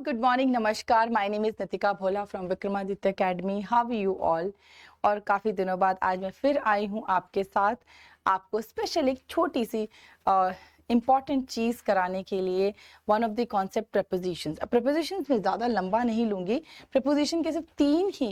good morning, नमस्कार. My name is Nitika Bhola from Vikramaditya Academy. How are you all? और काफ़ी दिनों बाद आज मैं फिर आई हूँ आपके साथ, आपको स्पेशल एक छोटी सी इम्पॉर्टेंट चीज़ कराने के लिए. One of the concept propositions. Propositions में ज़्यादा लंबा नहीं लूँगी, प्रपोजिशन के सिर्फ 3 ही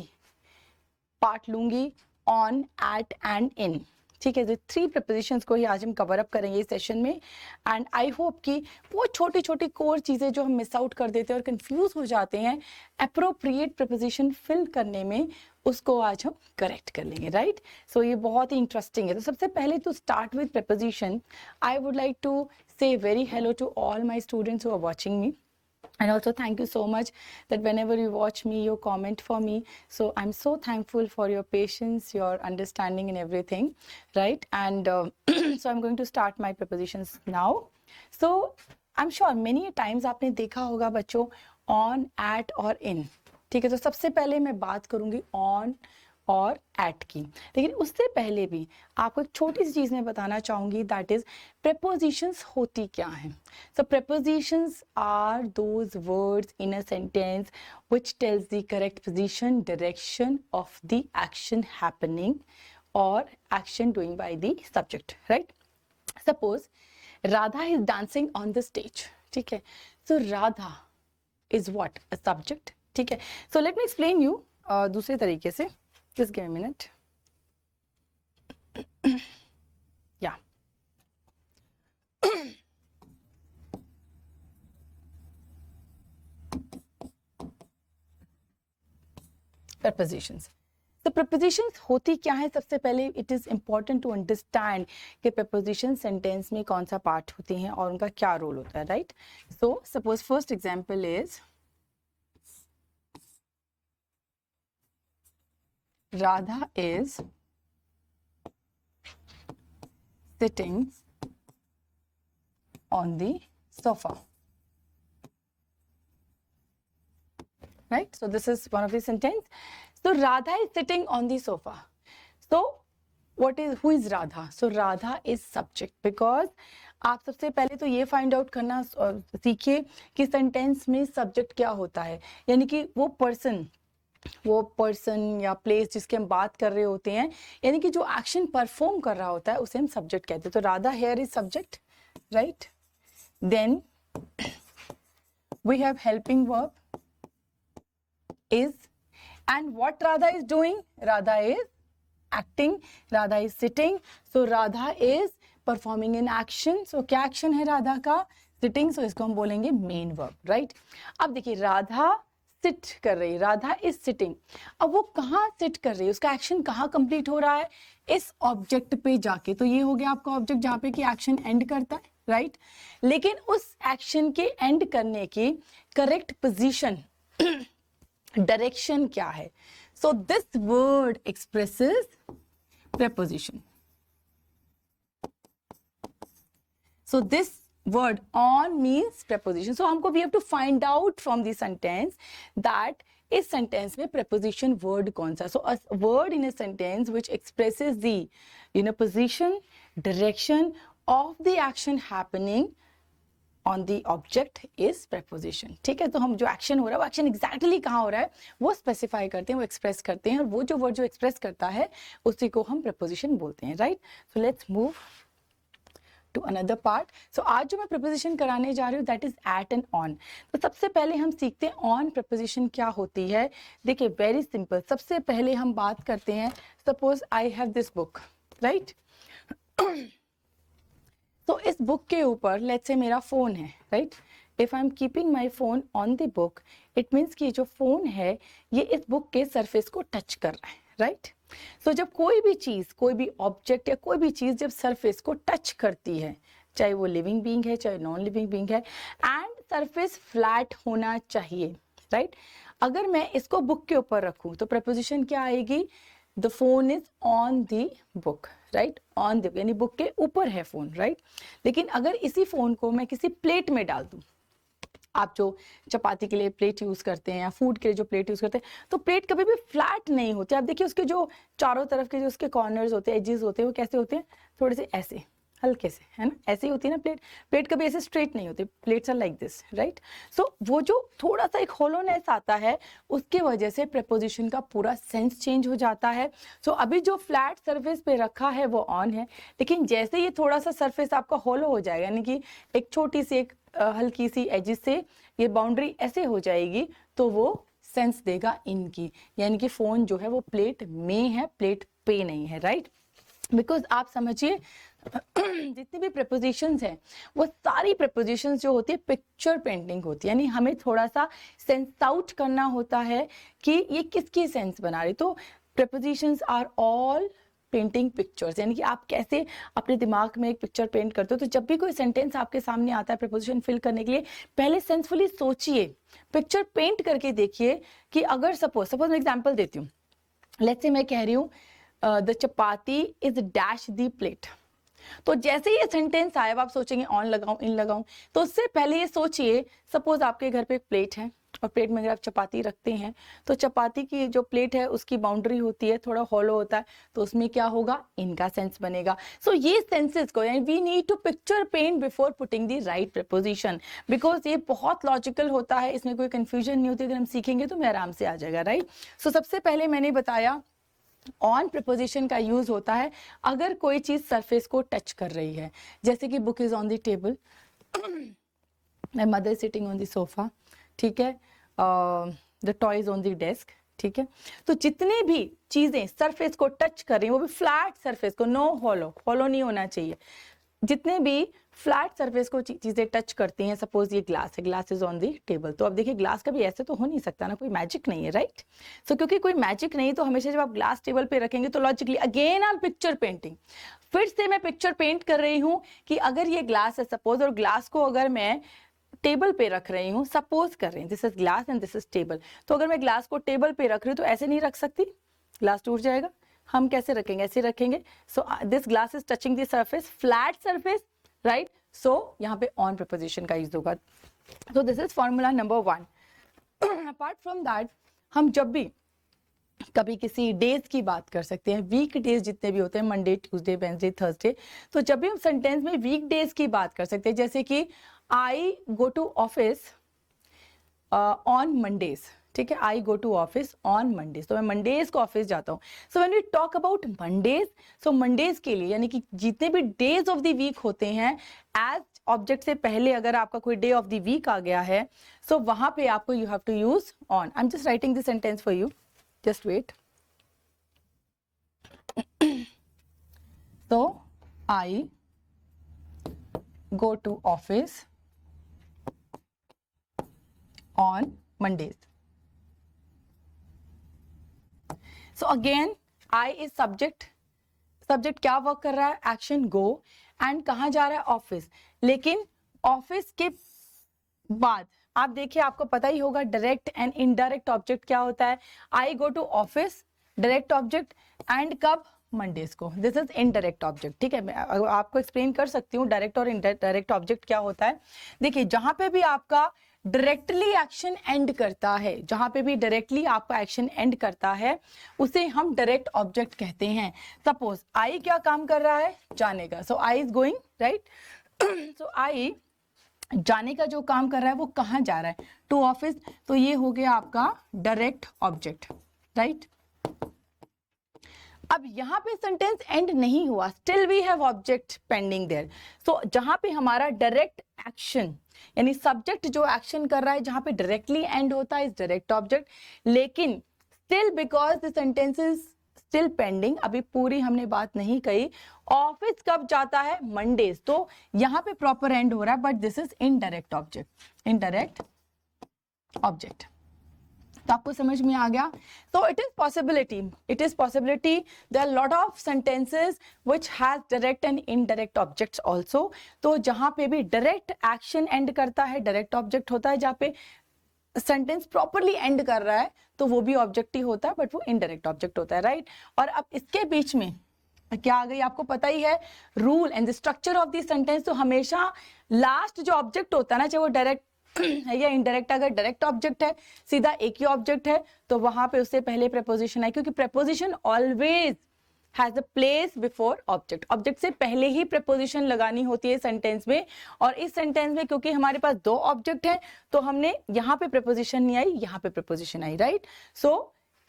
पार्ट लूँगी, ऑन, एट एंड इन. ठीक है, तो 3 प्रपोजिशंस को ही आज हम कवर अप करेंगे इस सेशन में. एंड आई होप कि वो छोटी छोटी कोर चीज़ें जो हम मिस आउट कर देते हैं और कंफ्यूज हो जाते हैं अप्रोप्रिएट प्रपोजिशन फिल करने में, उसको आज हम करेक्ट कर लेंगे. राइट, सो ये बहुत ही इंटरेस्टिंग है. तो सबसे पहले to start with preposition, I would like to say very hello to all my students who are watching me. And also thank you so much that whenever you watch me, you comment for me. So I'm so thankful for your patience, your understanding and everything, right? And so I'm going to start my prepositions now. So I'm sure many times आपने देखा होगा बच्चों on, at और in. ठीक है, तो सबसे पहले मैं बात करूँगी on और एट की. लेकिन उससे पहले भी आपको एक छोटी सी चीज़ मैं बताना चाहूँगी, दैट इज़ प्रपोजिशंस होती क्या हैं. So prepositions are those words in a sentence which tells the correct position, direction of the action happening और action doing by the subject. Right, suppose Radha is dancing on the stage. ठीक है, so Radha is what, a subject. ठीक है, so let me explain you दूसरे तरीके से. Just give me a minute. Yeah. Prepositions. तो prepositions होती क्या है? सबसे पहले it is important to understand कि preposition sentence में कौन सा part होती हैं और उनका क्या role होता है. Right? So suppose first example is Radha is sitting on the sofa. Right? So this is one of the sentence. So Radha is sitting on the sofa. So who is Radha? So Radha is subject because आप सबसे पहले तो ये find out करना सीखिए कि sentence में subject क्या होता है. यानी कि वो पर्सन या प्लेस जिसके हम बात कर रहे होते हैं, यानी कि जो एक्शन परफॉर्म कर रहा होता है उसे हम सब्जेक्ट कहते हैं. तो Radha here is subject. Right, then we have helping verb is, and what Radha is doing, Radha is acting, Radha is sitting. So Radha is performing in action. So क्या एक्शन है राधा का? सिटिंग. सो इसको हम बोलेंगे मेन वर्ब. राइट, अब देखिए राधा सिट कर रही, राधा इज सिटिंग. अब वो कहाँ सिट कर रही है, उसका एक्शन कहाँ कंप्लीट हो रहा है? इस ऑब्जेक्ट पे जाके. तो ये हो गया आपका ऑब्जेक्ट जहाँ पे कि एक्शन एंड करता है. राइट, लेकिन उस एक्शन के एंड करने की करेक्ट पोजीशन, डायरेक्शन क्या है? So this word expresses preposition. So this word on means preposition. So हमको we have to find out from the sentence that इस sentence में preposition word कौन सा. So a word in a sentence which expresses the position, direction of the action happening on the object is preposition. ठीक है, तो हम जो action हो रहा है वो action exactly कहाँ हो रहा है वो specify करते हैं, वो express करते हैं, और वो जो word जो express करता है उसी को हम preposition बोलते हैं. Right, so let's move to another part. So आज जो मैं preposition कराने जा रही हूँ that is at and on. तो सबसे पहले हम सीखते हैं on preposition क्या होती है. देखिए very simple. सबसे पहले हम बात करते हैं, suppose I have this book, right? तो इस बुक के ऊपर let's say मेरा फोन है. right? If I'm keeping my phone on the book, it means कि जो फोन है ये इस बुक के सरफेस को टच कर रहा है. राइट, सो जब कोई भी चीज़, कोई भी ऑब्जेक्ट या कोई भी चीज़ जब सरफेस को टच करती है, चाहे वो लिविंग बीइंग है चाहे नॉन लिविंग बीइंग है, एंड सरफेस फ्लैट होना चाहिए. राइट, अगर मैं इसको बुक के ऊपर रखूं तो प्रपोजिशन क्या आएगी? The phone is on the book. Right, on the, यानी बुक के ऊपर है फोन. राइट, लेकिन अगर इसी फोन को मैं किसी प्लेट में डाल दूं, आप जो चपाती के लिए प्लेट यूज़ करते हैं या फूड के लिए जो प्लेट यूज़ करते हैं, तो प्लेट कभी भी फ्लैट नहीं होती. आप देखिए उसके जो चारों तरफ के जो उसके कॉर्नर्स होते हैं, एजेस होते हैं, वो कैसे होते हैं? थोड़े से ऐसे. हल्के से, है ना, ऐसे ही होती है ना प्लेट, प्लेट कभी ऐसे स्ट्रेट नहीं होती, plates are like this, right. So वो जो थोड़ा सा एक होलोनेस आता है उसके वजह से प्रेपोजिशन का पूरा सेंस चेंज हो जाता है। सो अभी जो फ्लैट सरफेस पे रखा है वो ऑन है, लेकिन जैसे ये थोड़ा सा सरफेस आपका होलो हो जाएगा, यानी कि एक छोटी सी एक हल्की सी एजिस से ये बाउंड्री ऐसे हो जाएगी, तो वो सेंस देगा इनकी, यानी कि फोन जो है वो प्लेट में है, प्लेट पे नहीं है, राइट। बिकॉज आप समझिए जितनी भी प्रपोजिशंस हैं वो सारी प्रपोजिशंस जो होती है पिक्चर पेंटिंग होती है, यानी हमें थोड़ा सा सेंस आउट करना होता है कि ये किसकी सेंस बना रही। तो propositions are all painting pictures, यानी कि आप कैसे अपने दिमाग में एक पिक्चर पेंट करते हो। तो जब भी कोई सेंटेंस आपके सामने आता है प्रपोजिशन फिल करने के लिए, पहले सेंसफुली सोचिए, पिक्चर पेंट करके देखिए कि अगर सपोज मैं एग्जाम्पल देती हूँ, लेट्स से मैं कह रही हूँ the chapati is dash the plate. तो जैसे ये सेंटेंस आया आप सोचेंगे ऑन लगाऊं इन लगाऊं, तो उससे पहले ये सोचिए सपोज आपके घर पे एक प्लेट है और प्लेट में अगर आप चपाती रखते हैं तो चपाती की जो प्लेट है उसकी बाउंड्री होती है, थोड़ा हॉलो होता है, तो उसमें क्या होगा, इनका सेंस बनेगा। सो ये सेंसेस को यानी we need to picture paint before putting the right proposition, because ये बहुत लॉजिकल होता है, इसमें कोई कंफ्यूजन नहीं होती, अगर हम सीखेंगे तो मैं आराम से आ जाएगा, राइट। सो सबसे पहले मैंने बताया ऑन प्रपोजिशन का यूज होता है अगर कोई चीज सरफेस को टच कर रही है, जैसे कि book is on the table, my mother sitting on the sofa, ठीक है, the toy is on the desk, ठीक है। तो जितने भी चीजें सरफेस को टच कर रही हैं वो भी फ्लैट सरफेस को, नो हॉलो, हॉलो नहीं होना चाहिए, जितने भी फ्लैट सरफेस को चीजें टच करती हैं, सपोज ये ग्लास है, glass is on the table, तो अब देखिए ग्लास का भी ऐसे तो हो नहीं सकता ना, कोई मैजिक नहीं है, राइट। सो क्योंकि कोई मैजिक नहीं तो हमेशा जब आप ग्लास टेबल पे रखेंगे तो लॉजिकली अगेन आप पिक्चर पेंटिंग, फिर से मैं पिक्चर पेंट कर रही हूँ कि अगर ये ग्लास है सपोज, और ग्लास को अगर मैं टेबल पे रख रही हूँ, सपोज कर रही हूँ this is glass and this is table, तो अगर मैं ग्लास को टेबल पे रख रही हूँ तो ऐसे नहीं रख सकती, ग्लास टूट जाएगा, हम कैसे रखेंगे, ऐसे रखेंगे। So this glass is touching the surface, flat surface, right. So यहाँ पे ऑन प्रपोजिशन का यूज होगा। So this is formula number 1। Apart from that हम जब भी कभी किसी डेज की बात कर सकते हैं, वीक डेज जितने भी होते हैं, मंडे ट्यूसडे वेंसडे थर्सडे, तो जब भी हम सेंटेंस में वीक डेज की बात कर सकते हैं, जैसे कि I go to office on Mondays, ठीक है, I go to office on Mondays, तो मैं मंडेज को ऑफिस जाता हूँ। So when we talk about Mondays, so Mondays के लिए यानी कि जितने भी डेज ऑफ द वीक होते हैं, एज ऑब्जेक्ट से पहले अगर आपका कोई डे ऑफ द वीक आ गया है, सो वहां पे आपको you have to use on. I am just writing this sentence for you, just wait. So I go to office on Mondays. So again I is subject, subject क्या work कर रहा है, एक्शन गो, एंड कहाँ जा रहा है, office. लेकिन office के बाद आप देखिए, आपको पता ही होगा डायरेक्ट एंड इनडायरेक्ट ऑब्जेक्ट क्या होता है। I go to office direct object, and कब, मंडेज को, दिस इज इनडायरेक्ट ऑब्जेक्ट, ठीक है। मैं आपको एक्सप्लेन कर सकती हूँ डायरेक्ट और इनडायरेक्ट ऑब्जेक्ट क्या होता है। देखिए जहां पे भी आपका डायरेक्टली एक्शन एंड करता है, जहां पे भी डायरेक्टली आपका एक्शन एंड करता है उसे हम डायरेक्ट ऑब्जेक्ट कहते हैं। सपोज आई क्या काम कर रहा है, जाने का, सो आई इज गोइंग, राइट। सो आई जाने का जो काम कर रहा है वो कहाँ जा रहा है, टू ऑफिस, तो ये हो गया आपका डायरेक्ट ऑब्जेक्ट, राइट। अब यहाँ पे सेंटेंस एंड नहीं हुआ, still we have object pending there. So जहां पे हमारा डायरेक्ट एक्शन यानी सब्जेक्ट जो एक्शन कर रहा है, जहां पे डायरेक्टली एंड होता है इज डायरेक्ट ऑब्जेक्ट, लेकिन still because the sentence is still pending, अभी पूरी हमने बात नहीं कही, ऑफिस कब जाता है, मंडेज, तो यहाँ पे प्रॉपर एंड हो रहा है, but this is indirect object, indirect object. तो आपको समझ में आ गया। तो it is possibility there are lot of sentences which has direct and indirect objects also. तो जहां पे भी डायरेक्ट एक्शन एंड करता है डायरेक्ट ऑब्जेक्ट होता है, जहां पे सेंटेंस प्रॉपरली एंड कर रहा है तो वो भी ऑब्जेक्ट ही होता है, बट वो इनडायरेक्ट ऑब्जेक्ट होता है, राइट। और अब इसके बीच में क्या आ गई, आपको पता ही है rule and the structure of this sentence. तो हमेशा लास्ट जो ऑब्जेक्ट होता है ना, चाहे वो डायरेक्ट है या इनडायरेक्ट, अगर डायरेक्ट ऑब्जेक्ट है, सीधा एक ही ऑब्जेक्ट है, तो वहां पे उससे पहले प्रपोजिशन आए, क्योंकि preposition always has a place before object. Object से पहले ही प्रपोजिशन लगानी होती है सेंटेंस में, और इस सेंटेंस में क्योंकि हमारे पास दो ऑब्जेक्ट है तो हमने यहाँ पे प्रपोजिशन नहीं आई, यहाँ पे प्रपोजिशन आई, राइट। सो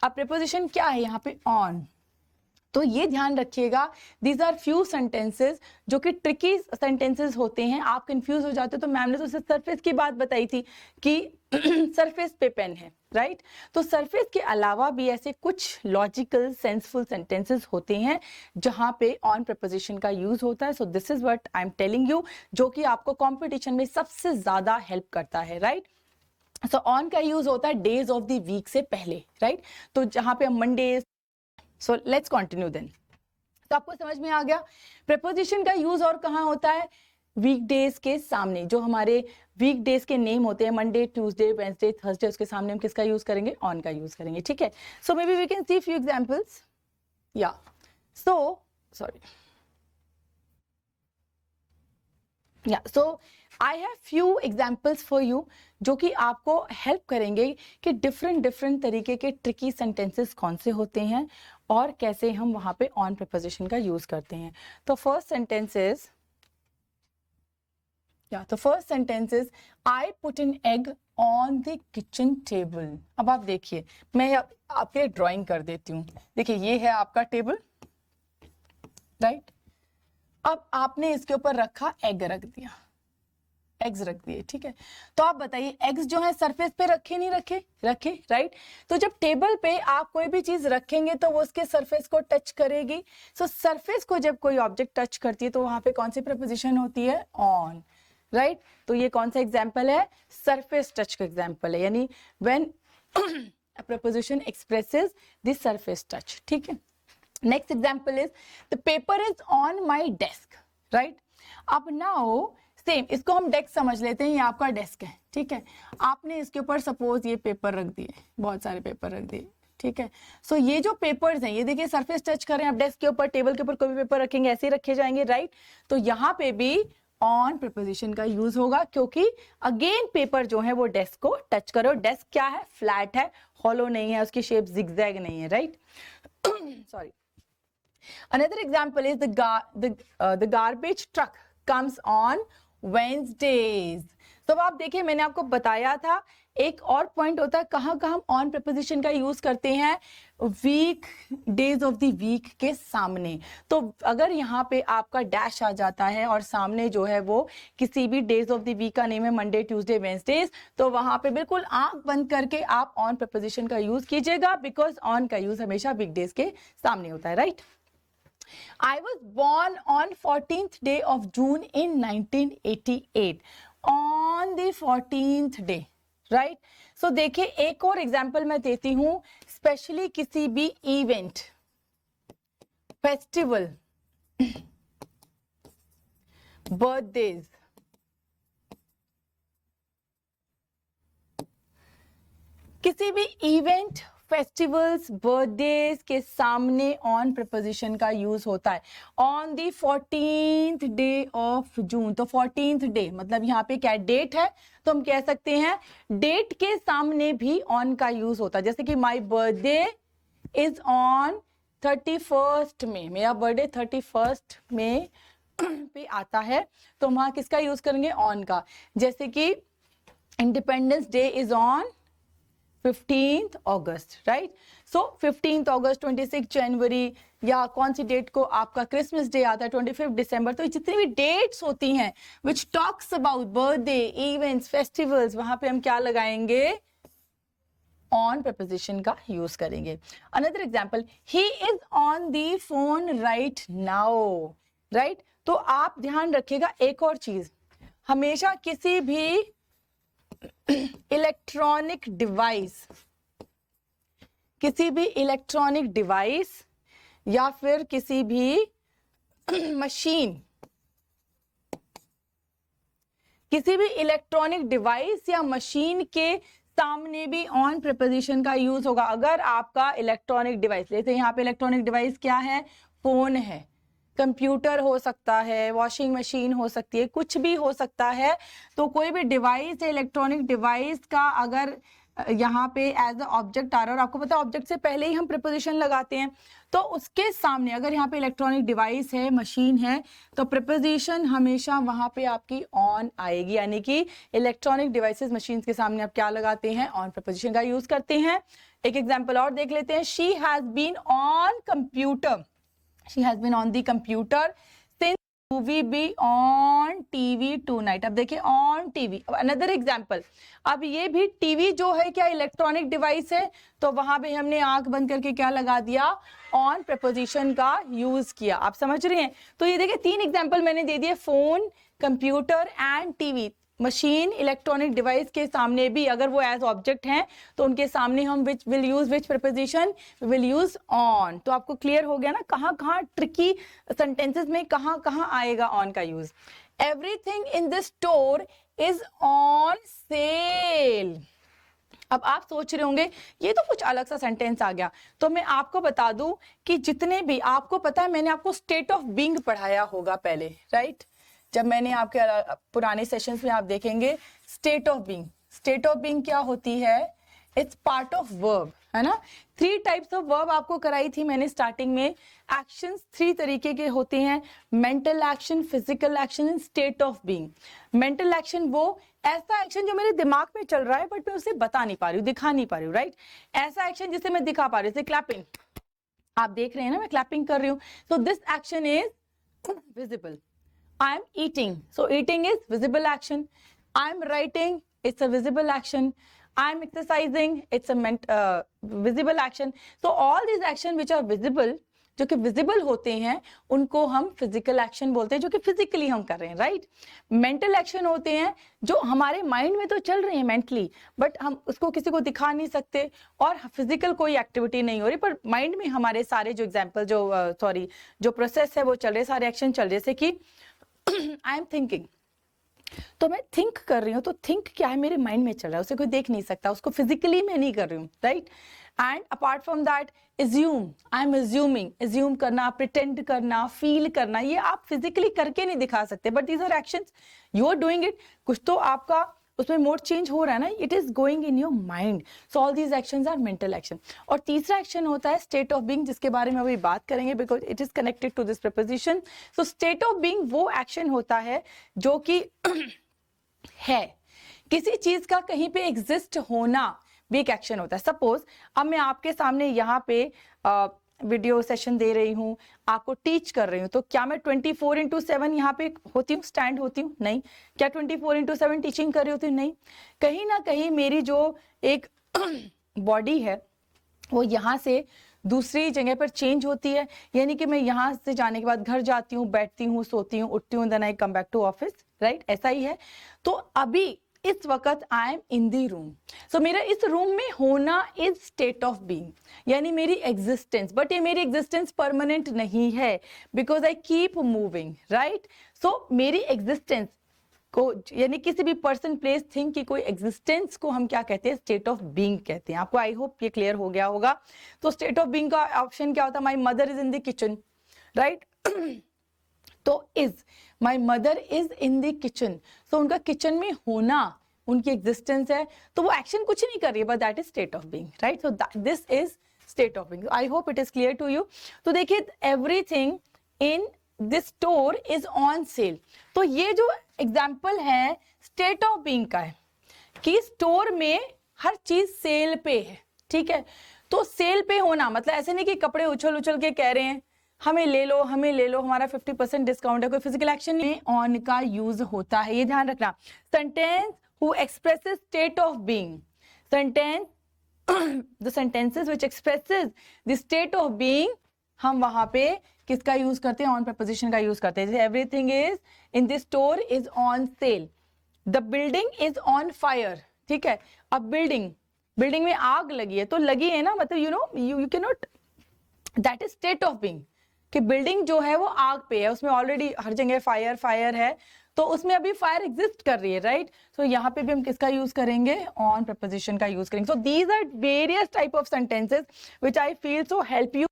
अब प्रपोजिशन क्या है यहाँ पे, ऑन। तो ये ध्यान रखिएगा, दीज आर फ्यू सेंटेंसेस जो कि ट्रिकी सेंटेंसेस होते हैं। आप कंफ्यूज हो जाते हो, तो मैम ने तो सरफेस की बात बताई थी कि सरफेस पे पेन है, राइट। तो सरफेस के अलावा भी ऐसे कुछ लॉजिकल सेंसफुल सेंटेंसेस होते हैं जहां पे ऑन प्रपोजिशन का यूज होता है। सो this is what I am telling you, जो कि आपको कॉम्पिटिशन में सबसे ज्यादा हेल्प करता है, राइट। सो ऑन का यूज होता है डेज ऑफ द वीक से पहले, राइट। तो जहां पे हम Monday, so let's continue then. तो आपको समझ में आ गया प्रपोजिशन का यूज और कहाँ होता है, वीकडेज के सामने। जो हमारे वीकडेज के नेम होते हैं, मंडे, ट्यूसडे, वेडनेसडे, थर्सडे, उसके सामने हम किसका यूज करेंगे, ऑन का यूज करेंगे, ठीक है। So maybe we can see few examples, yeah so sorry, yeah so I have few examples for you जो कि आपको हेल्प करेंगे कि डिफरेंट तरीके के ट्रिकी सेंटेंसेस कौन से होते हैं और कैसे हम वहां पे ऑन प्रपोजिशन का यूज करते हैं। तो first sentence is I put an egg on the kitchen table. अब आप देखिए, मैं आपके ड्राइंग कर देती हूँ। देखिए ये है आपका टेबल, राइट। अब आपने इसके ऊपर रखा एग, रख दिया, एग्स रख दिए, ठीक है। तो आप बताइए एग्स जो है सरफेस पे रखे नहीं रखे, रखे, राइट। तो जब टेबल पे आप कोई भी चीज रखेंगे तो वो उसके सरफेस को टच करेगी। सो सरफेस को जब कोई ऑब्जेक्ट टच करती है तो वहां पे कौन सी प्रपोजिशन होती है, ऑन, राइट। तो ये कौन सा एग्जाम्पल है, सरफेस टच का एग्जाम्पल है, यानी when a preposition expresses the surface touch, ठीक है। Next example is the paper is on my desk, right. अब नाउ सेम, इसको हम डेस्क समझ लेते हैं, ये आपका डेस्क है, ठीक है। आपने इसके ऊपर सपोज ये पेपर रख दिए, बहुत सारे पेपर रख दिए, ठीक है। सो ये जो पेपर्स हैं, ये देखिए सरफेस टच कर रहे हैं। आप डेस्क के ऊपर, टेबल के ऊपर कोई भी पेपर रखेंगे ऐसे ही रखे जाएंगे, राइट। तो यहाँ पे भी ऑन प्रपोजिशन का यूज होगा, क्योंकि अगेन पेपर जो है वो डेस्क को टच करो। डेस्क क्या है, फ्लैट है, हॉलो नहीं है, उसकी शेप जिगजैग नहीं है, right. Sorry. Another example is the garbage truck comes on Wednesdays. तो अब आप देखिए, मैंने आपको बताया था एक और पॉइंट होता है कहाँ कहाँ हम ऑन प्रपोजिशन का यूज करते हैं, week, days of the week के सामने। तो अगर यहाँ पे आपका डैश आ जाता है और सामने जो है वो किसी भी डेज ऑफ द वीक का नेम है, मंडे, ट्यूसडे, वेडनेसडेज, तो वहां पे बिल्कुल आंख बंद करके आप ऑन प्रपोजिशन का यूज कीजिएगा, बिकॉज ऑन का यूज हमेशा वीकडेज के सामने होता है, right. I was born on 14th day of June in 1988. On the 14th day, right? So देखिए एक और एग्जाम्पल मैं देती हूं, स्पेशली किसी भी इवेंट, फेस्टिवल, बर्थडेज, किसी भी इवेंट, फेस्टिवल्स, बर्थडेज के सामने ऑन प्रपोजिशन का यूज होता है। On the 14th day of June, तो 14th डे मतलब यहाँ पे क्या डेट है, तो हम कह सकते हैं डेट के सामने भी ऑन का यूज होता है। जैसे कि my birthday is on 31st में, मेरा बर्थडे 31st में पे आता है, तो वहां किसका यूज करेंगे, ऑन का। जैसे कि independence day is on 15th August, right. So 15th अगस्त, 26 जनवरी, या कौन सी डेट को आपका क्रिसमस डे आता है, 25 दिसंबर। तो जितनी भी डेट्स होती हैं which talks about birthday, events, festivals, वहां पे हम क्या लगाएंगे, ऑन प्रपोजिशन का यूज करेंगे। Another example, he is on the phone right now, right. तो आप ध्यान रखिएगा एक और चीज, हमेशा किसी भी इलेक्ट्रॉनिक डिवाइस या फिर किसी भी मशीन, किसी भी इलेक्ट्रॉनिक डिवाइस या मशीन के सामने भी ऑन प्रपोजिशन का यूज होगा। अगर आपका इलेक्ट्रॉनिक डिवाइस, जैसे यहाँ पे इलेक्ट्रॉनिक डिवाइस क्या है, फोन है, कंप्यूटर हो सकता है, वॉशिंग मशीन हो सकती है, कुछ भी हो सकता है। तो कोई भी डिवाइस है, इलेक्ट्रॉनिक डिवाइस का अगर यहाँ पे एज अ ऑब्जेक्ट आ रहा है और आपको पता है ऑब्जेक्ट से पहले ही हम प्रिपोजिशन लगाते हैं, तो उसके सामने अगर यहाँ पे इलेक्ट्रॉनिक डिवाइस है, मशीन है, तो प्रिपोजिशन हमेशा वहाँ पे आपकी ऑन आएगी, यानी कि इलेक्ट्रॉनिक डिवाइसेस मशीन्स के सामने आप क्या लगाते हैं, ऑन प्रिपोजिशन का यूज करते हैं। एक एग्जाम्पल और देख लेते हैं, she has been on computer, she has been on the computer since movie be on TV tonight. अब देखिए ऑन टीवी। अब अनदर एग्जाम्पल, अब ये भी टीवी जो है क्या इलेक्ट्रॉनिक डिवाइस है, तो वहां पे हमने आंख बंद करके क्या लगा दिया, ऑन प्रपोजिशन का यूज किया। आप समझ रहे हैं? तो ये देखिए 3 एग्जाम्पल मैंने दे दिए, phone, computer and TV. Machine, electronic device के सामने भी अगर वो एज ऑब्जेक्ट हैं तो उनके सामने हम will use which preposition, will use on. तो आपको क्लियर हो गया ना कहाँ कहाँ ट्रिकी सेंटेंसेस में कहाँ कहाँ आएगा ऑन का use. Everything in this store is on cell. अब आप सोच रहे होंगे ये तो कुछ अलग सा सेंटेंस आ गया, तो मैं आपको बता दूं कि जितने भी, आपको पता है मैंने आपको स्टेट ऑफ बीइंग पढ़ाया होगा पहले, राइट? जब मैंने आपके पुराने सेशंस में आप देखेंगे state of being. State of being क्या होती है? इट्स पार्ट ऑफ वर्ब, है ना? 3 टाइप्स ऑफ वर्ब आपको कराई थी मैंने स्टार्टिंग में। एक्शंस 3 तरीके के होते हैं, mental action, physical action and state of being. Mental action वो ऐसा एक्शन जो मेरे दिमाग में चल रहा है बट मैं उसे बता नहीं पा रही हूँ, दिखा नहीं पा रही हूँ, राइट? ऐसा एक्शन जिसे मैं दिखा पा रही हूँ, जैसे क्लैपिंग। आप देख रहे हैं ना मैं क्लैपिंग कर रही हूँ, so this action is visible. I am eating, so eating is visible action. I am writing, it's a visible action. I am exercising, it's a visible action. So all these action which are visible, जो कि visible होते हैं, उनको हम physical action बोलते हैं, जो कि फिजिकली हम कर रहे हैं, राइट? मेंटल एक्शन होते हैं जो हमारे माइंड में तो चल रहे हैं मेंटली, बट हम उसको किसी को दिखा नहीं सकते और फिजिकल कोई एक्टिविटी नहीं हो रही, पर माइंड में हमारे सारे जो एग्जाम्पल जो प्रोसेस है वो चल रहे, सारे एक्शन चल रहे, जैसे कि आई एम थिंकिंग, तो मैं थिंक कर रही हूँ, तो थिंक क्या है, मेरे माइंड में चल रहा है, उसे कोई देख नहीं सकता, उसको फिजिकली मैं नहीं कर रही हूँ, right? And apart from that, assume, I am assuming, assume करना, प्रिटेंड करना, फील करना, ये आप फिजिकली करके नहीं दिखा सकते, but these are actions, you are doing it. कुछ तो आपका उसमें मोड चेंज हो रहा है ना, it is going in your mind. So all these actions are mental action. और तीसरा एक्शन होता है स्टेट ऑफ बीइंग, जिसके बारे में अभी बात करेंगे because it is connected to this proposition. So state of being वो एक्शन होता है जो कि है, किसी चीज का कहीं पे एग्जिस्ट होना भी एक एक्शन होता है। सपोज अब मैं आपके सामने यहाँ पे वीडियो सेशन दे रही हूँ, आपको टीच कर रही हूँ, तो क्या मैं 24/7 यहाँ पे होती हूँ, स्टैंड होती हूँ? नहीं। क्या 24/7 टीचिंग कर रही होती हूँ? नहीं। कहीं ना कहीं मेरी जो एक बॉडी है वो यहाँ से दूसरी जगह पर चेंज होती है, यानी कि मैं यहाँ से जाने के बाद घर जाती हूँ, बैठती हूँ, सोती हूँ, उठती हूँ, then I come back to office, right? ऐसा ही है। तो अभी इस वक्त I am in the room, सो मेरा इस रूम में होना इज स्टेट ऑफ बीइंग, यानी मेरी एग्जिस्टेंस। बट ये मेरी एग्जिस्टेंस परमानेंट नहीं है, because I keep moving, right? So मेरी एग्जिस्टेंस को, यानी किसी भी पर्सन, प्लेस, थिंग की कोई एग्जिस्टेंस को हम क्या कहते हैं? स्टेट ऑफ बीइंग कहते हैं। आपको आई होप ये क्लियर हो गया होगा। तो स्टेट ऑफ बीइंग का ऑप्शन क्या होता है? My mother is in the kitchen, right? तो is, my mother is in the kitchen, so उनका किचन में होना, उनकी एग्जिस्टेंस है, तो वो एक्शन कुछ नहीं कर रही है, but that is state of being, right? So this is state of being. I hope it is clear to you. तो देखिए, everything in this store is on sale, तो ये जो एग्जाम्पल है स्टेट ऑफ बीइंग का है कि store में हर चीज सेल पे है, ठीक है? तो सेल पे होना मतलब ऐसे नहीं कि कपड़े उछल उछल के कह रहे हैं हमें ले लो, हमें ले लो, हमारा 50% डिस्काउंट है, कोई फिजिकल एक्शन में ऑन का यूज होता है, ये ध्यान रखना। Sentence who expresses state of being, sentence the sentences which expresses the state of being, हम वहां पे किसका यूज करते हैं? ऑन प्रपोजिशन का यूज करते हैं। जैसे everything is in this store is on cell, the building is on fire, ठीक है? अब बिल्डिंग में आग लगी है, तो लगी है ना, मतलब you can not, that is state of being, कि बिल्डिंग जो है वो आग पे है, उसमें ऑलरेडी हर जगह फायर है, तो उसमें अभी फायर एग्जिस्ट कर रही है, राइट? सो यहाँ पे भी हम किसका यूज करेंगे? ऑन प्रपोजिशन का यूज करेंगे। So these are various type of sentences which I feel so help you